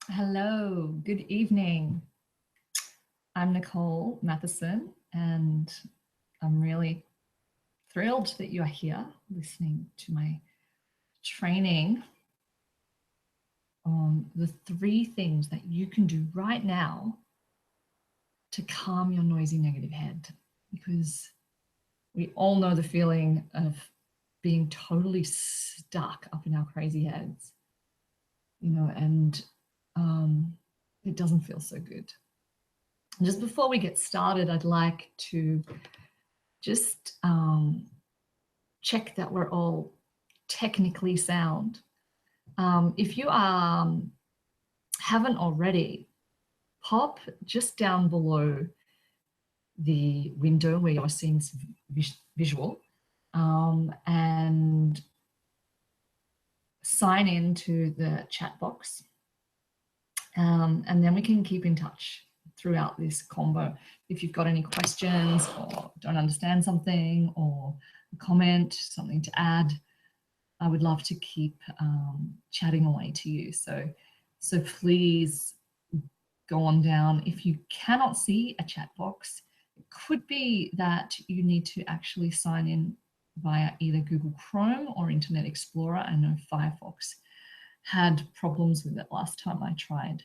Hello, good evening. I'm Nicole Matheson, and I'm really thrilled that you are here listening to my training on the 3 things that you can do right now to calm your noisy negative head. Because we all know the feeling of being totally stuck up in our crazy heads, and it doesn't feel so good. Just before we get started, I'd like to just check that we're all technically sound. If you haven't already, pop just down below the window where you're seeing this visual and sign into the chat box. And then we can keep in touch throughout this combo. If you've got any questions or don't understand something or a comment, something to add, I would love to keep chatting away to you. So please go on down. If you cannot see a chat box, it could be that you need to actually sign in via either Google Chrome or Internet Explorer. I know Firefox had problems with it last time I tried.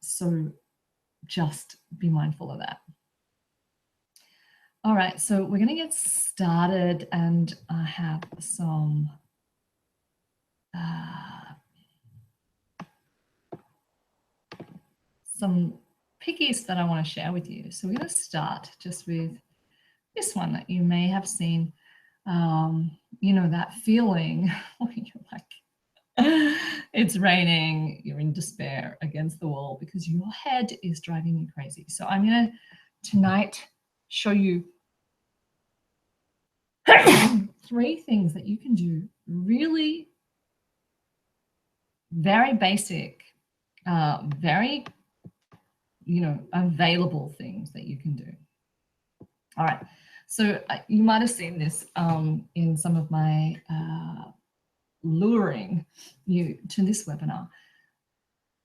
So just be mindful of that. All right, so we're going to get started, and I have some pickies that I want to share with you. So we're going to start just with this one that you may have seen. That feeling when you're like, it's raining, you're in despair against the wall because your head is driving you crazy. So I'm going to tonight show you 3 things that you can do, really very basic, very, available things that you can do. All right. So you might have seen this in some of my luring you to this webinar.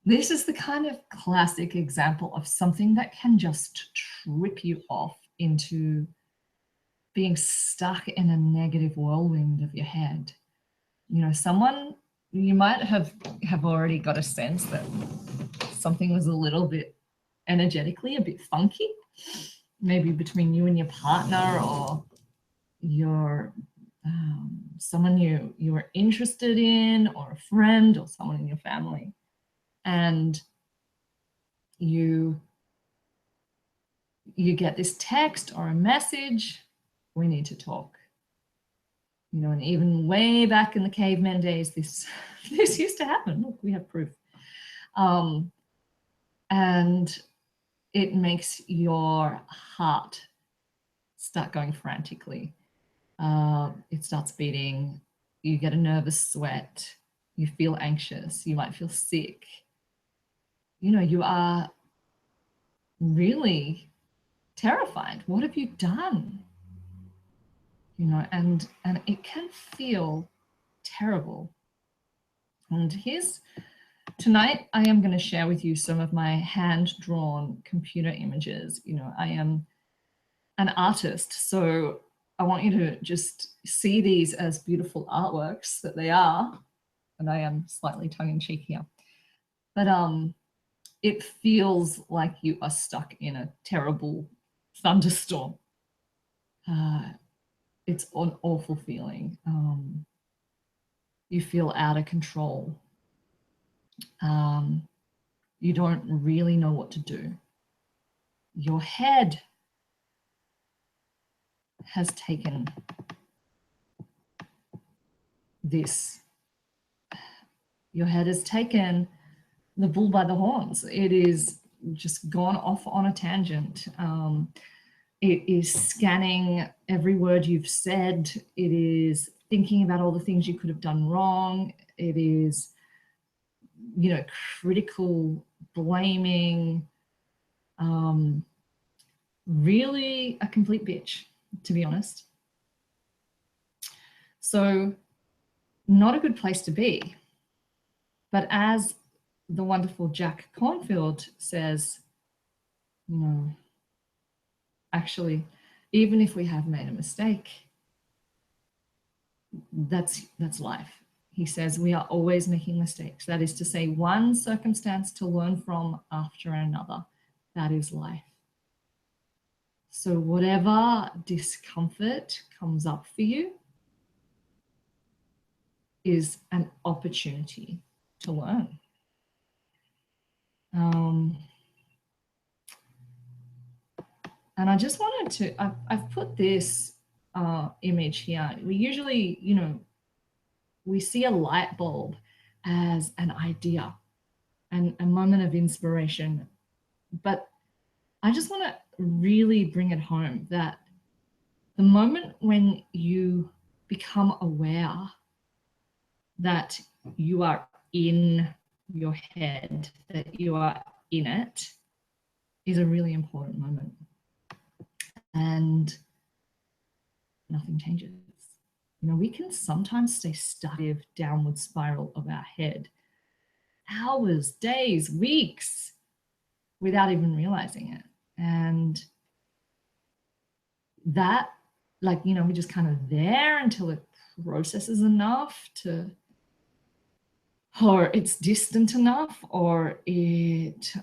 This is the kind of classic example of something that can just trip you off into being stuck in a negative whirlwind of your head. You might have already got a sense that something was a little bit energetically a bit funky, maybe between you and your partner or your someone you were interested in, or a friend, or someone in your family, and you get this text or a message, we need to talk. And even way back in the caveman days, this used to happen. Look, we have proof. And it makes your heart start going frantically. It starts beating, you get a nervous sweat, you feel anxious, you might feel sick. You are really terrified. What have you done? And it can feel terrible. And tonight I am going to share with you some of my hand-drawn computer images. I am an artist, so I want you to just see these as beautiful artworks that they are. And I am slightly tongue-in-cheek here. But it feels like you are stuck in a terrible thunderstorm. It's an awful feeling. You feel out of control. You don't really know what to do. Your head has taken this. Your head has taken the bull by the horns. It is just gone off on a tangent. It is scanning every word you've said. It is thinking about all the things you could have done wrong. It is, critical, blaming, really a complete bitch, to be honest. So not a good place to be. But as the wonderful Jack Cornfield says, you know, actually, even if we have made a mistake, that's life. He says we are always making mistakes. That is to say, one circumstance to learn from after another. That is life. So whatever discomfort comes up for you is an opportunity to learn. And I just wanted to, I've put this image here. We usually, you know, we see a light bulb as an idea and a moment of inspiration. But I just want to really bring it home that the moment when you become aware that you are in your head, that you are in it, is a really important moment. And nothing changes. You know, we can sometimes stay stuck in a downward spiral of our head, hours, days, weeks, without even realizing it. And that, like, you know, we're just kind of there until it processes enough to, or it's distant enough, or it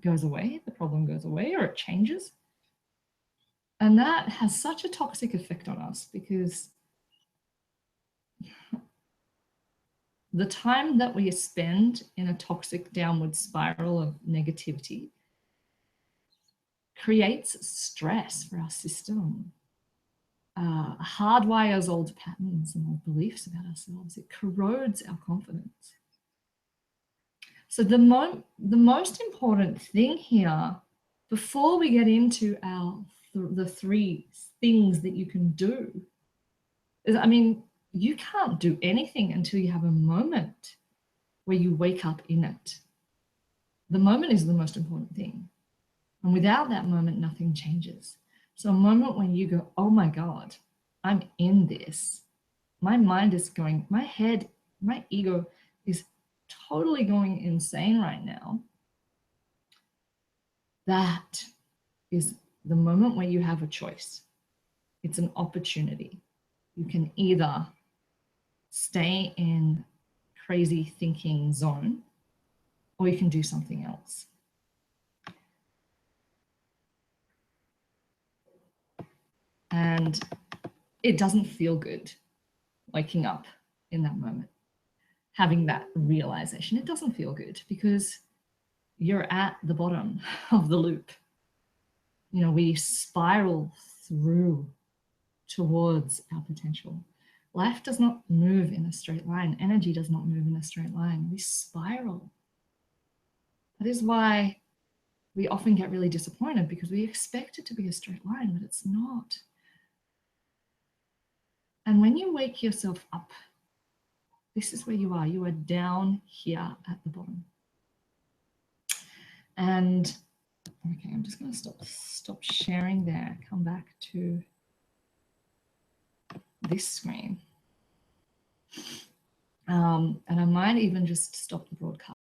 goes away, the problem goes away, or it changes. And that has such a toxic effect on us, because the time that we spend in a toxic downward spiral of negativity creates stress for our system, hardwires old patterns and old beliefs about ourselves. It corrodes our confidence. So the most important thing here, before we get into the three things that you can do, is, I mean, you can't do anything until you have a moment where you wake up in it. The moment is the most important thing. And without that moment, nothing changes. So a moment when you go, oh my God, I'm in this. My mind is going, my head, my ego is totally going insane right now. That is the moment where you have a choice. It's an opportunity. You can either stay in crazy thinking zone, or you can do something else. And it doesn't feel good waking up in that moment, having that realization. It doesn't feel good because you're at the bottom of the loop. You know, we spiral through towards our potential. Life does not move in a straight line. Energy does not move in a straight line. We spiral. That is why we often get really disappointed, because we expect it to be a straight line, but it's not. And when you wake yourself up, this is where you are. You are down here at the bottom. And okay, I'm just going to stop sharing there. Come back to this screen. And I might even just stop the broadcast.